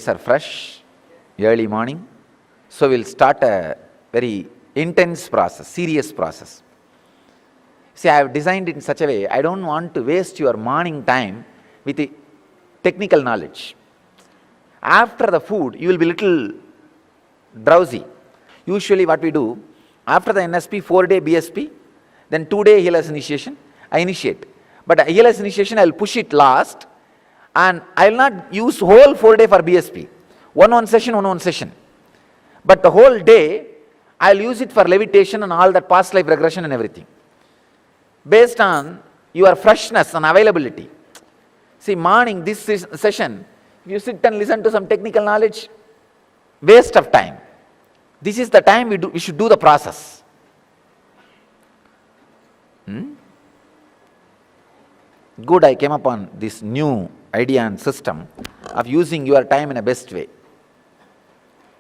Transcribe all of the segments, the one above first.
guys are fresh, early morning. So we'll start a very intense process, serious process. See, I have designed it in such a way, I don't want to waste your morning time with the technical knowledge. After the food, you will be little drowsy. Usually what we do, after the NSP, 4-day BSP, then 2-day ELS initiation, I initiate. But ELS initiation, I will push it last, and I will not use whole 4-day for BSP. One session. But the whole day, I will use it for levitation and all that past life regression and everything. Based on your freshness and availability. See, morning, this session, if you sit and listen to some technical knowledge, waste of time. This is the time we should do the process. Good, I came upon this new idea and system of using your time in a best way.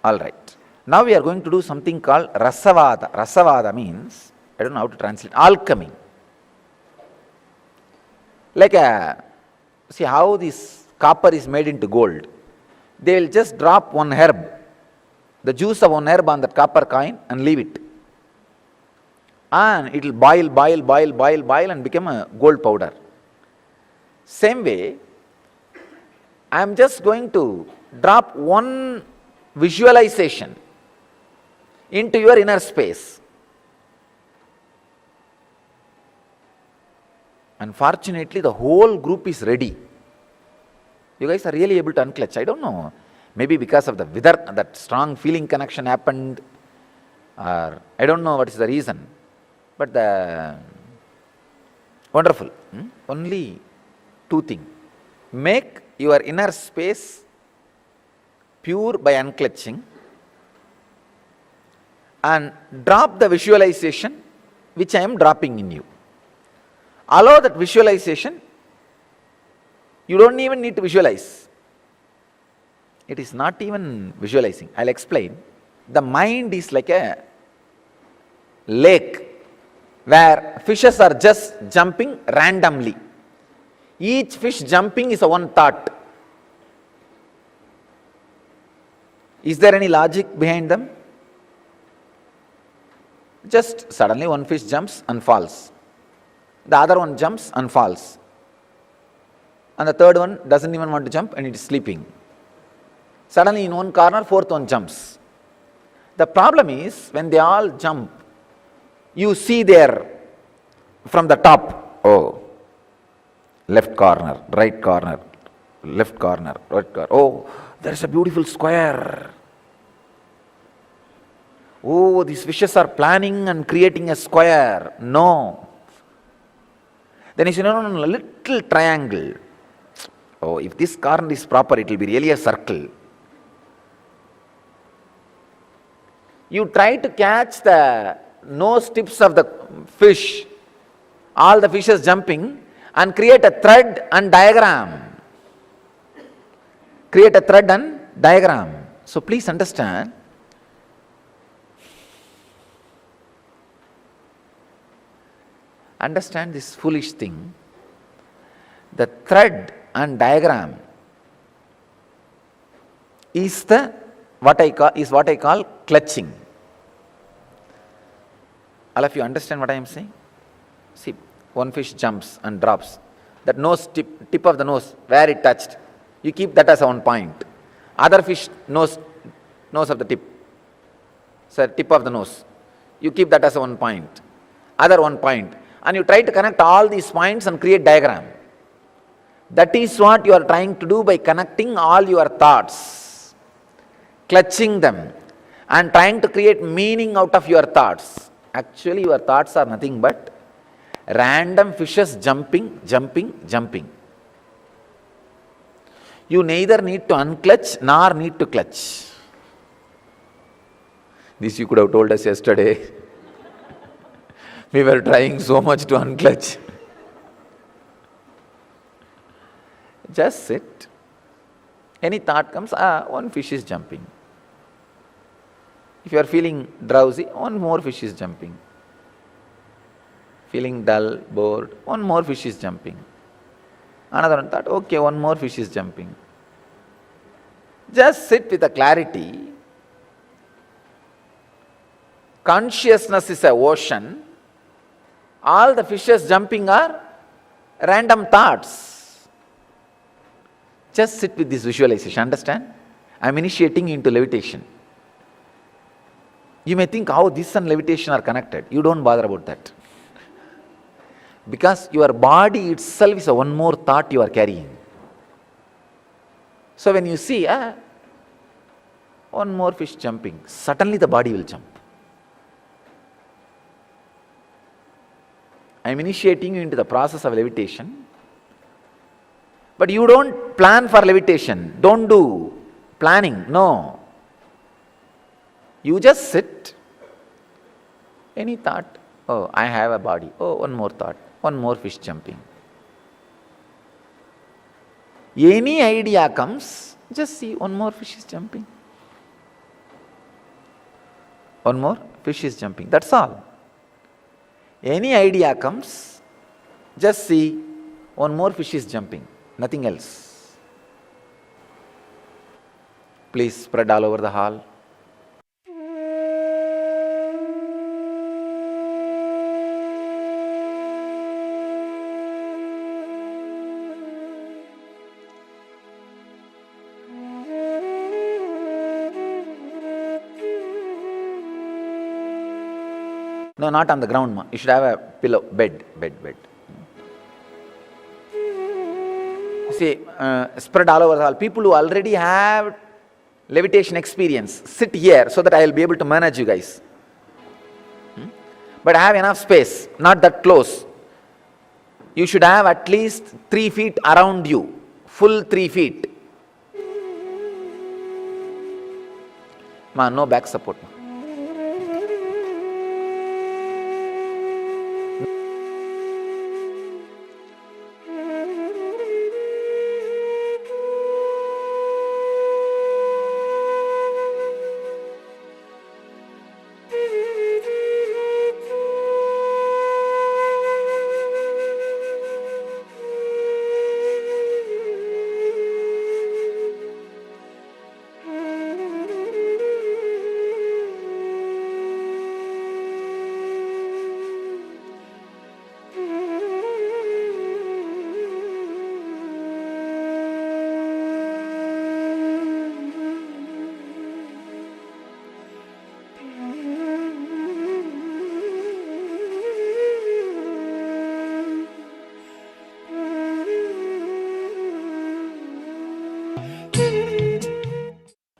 All right. Now we are going to do something called Rasavada. Rasavada means, I don't know how to translate, alchemy. Like see how this copper is made into gold. They will just drop one herb, the juice of one herb on that copper coin and leave it. And it will boil and become a gold powder. Same way, I am just going to drop one visualization into your inner space. Unfortunately, the whole group is ready. You guys are really able to unclutch. I don't know. Maybe because of the weather, that strong feeling connection happened, or I don't know what is the reason. But wonderful. Only two things. Make your inner space pure by unclutching, and drop the visualization which I am dropping in you. Allow that visualization. You don't even need to visualize. It is not even visualizing. I'll explain. The mind is like a lake where fishes are just jumping randomly. Each fish jumping is a one thought. Is there any logic behind them? Just suddenly one fish jumps and falls. The other one jumps and falls. And the third one doesn't even want to jump and it is sleeping. Suddenly in one corner, fourth one jumps. The problem is when they all jump, you see there from the top, oh, left corner, right corner, left corner, right corner. Oh, there's a beautiful square. Oh, these fishes are planning and creating a square. No. Then you say, no, a little triangle. Oh, if this corner is proper, it will be really a circle. You try to catch the nose tips of the fish, all the fishes jumping, and create a thread and diagram. Create a thread and diagram. So please understand, this foolish thing. The thread and diagram is what I call clutching. All of you understand what I am saying? See, one fish jumps and drops. That nose tip of the nose, where it touched, you keep that as a one point. Other fish nose of the tip, so tip of the nose, you keep that as a one point. Other one point. And you try to connect all these points and create diagram. That is what you are trying to do by connecting all your thoughts, clutching them, and trying to create meaning out of your thoughts. Actually, your thoughts are nothing but random fishes jumping. You neither need to unclutch nor need to clutch. This you could have told us yesterday. We were trying so much to unclutch. Just sit. Any thought comes, one fish is jumping. If you are feeling drowsy, one more fish is jumping. Feeling dull, bored, one more fish is jumping. Another one thought, okay, one more fish is jumping. Just sit with a clarity. Consciousness is a ocean. All the fishes jumping are random thoughts. Just sit with this visualization, understand? I am initiating you into levitation. You may think how this and levitation are connected. You don't bother about that. Because your body itself is a one more thought you are carrying. So when you see, one more fish jumping, suddenly the body will jump. I am initiating you into the process of levitation. But you don't plan for levitation. Don't do planning. No. You just sit. Any thought. Oh, I have a body. Oh, one more thought. One more fish jumping. Any idea comes, just see one more fish is jumping. One more fish is jumping. That's all. Any idea comes, just see one more fish is jumping. Nothing else. Please spread all over the hall. No, not on the ground, ma. You should have a pillow, bed. See, spread all over the hall. People who already have levitation experience, sit here so that I will be able to manage you guys. But have enough space, not that close. You should have at least 3 feet around you, full 3 feet. Ma, no back support. Ma.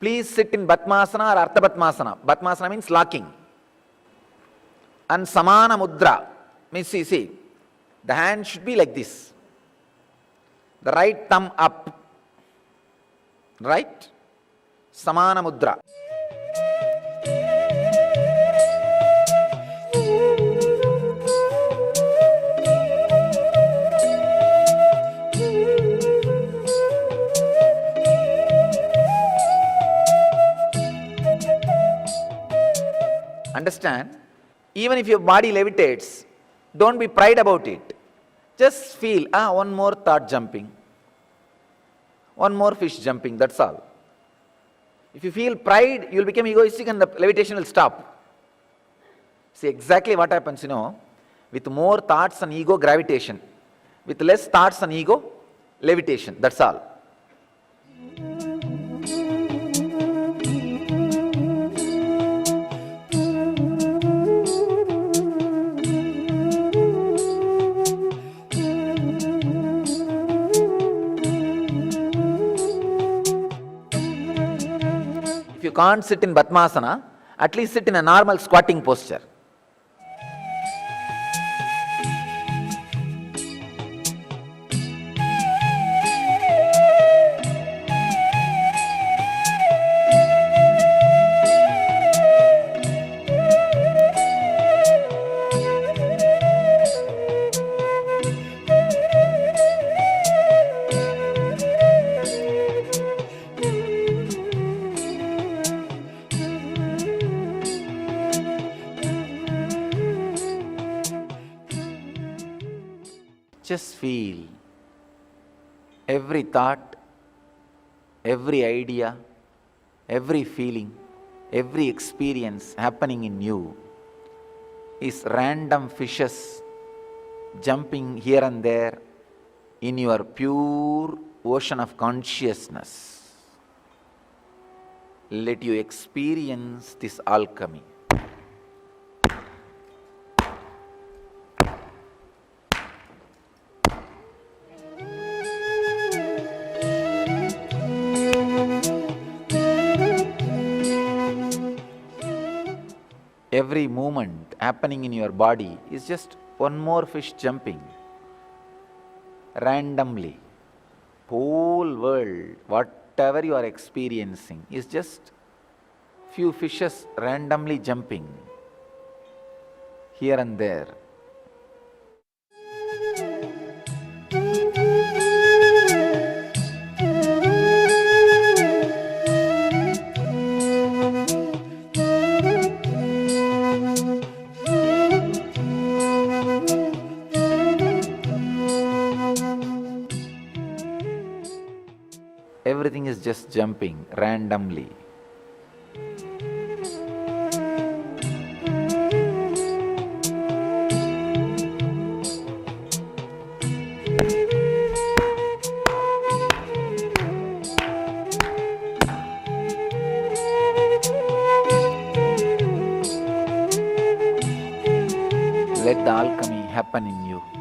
Please sit in Batmasana or Artha Batmasana. Batmasana means locking. And Samana Mudra means, see, the hand should be like this. The right thumb up. Right? Samana Mudra. Understand? Even if your body levitates, don't be pride about it. Just feel, one more thought jumping. One more fish jumping, that's all. If you feel pride, you will become egoistic and the levitation will stop. See exactly what happens, with more thoughts and ego, gravitation. With less thoughts and ego, levitation, that's all. If you can't sit in Batmasana, at least sit in a normal squatting posture. Just feel every thought, every idea, every feeling, every experience happening in you is random fishes jumping here and there in your pure ocean of consciousness. Let you experience this alchemy. Every movement happening in your body is just one more fish jumping randomly. Whole world, whatever you are experiencing, is just few fishes randomly jumping here and there. Everything is just jumping randomly. Let the alchemy happen in you.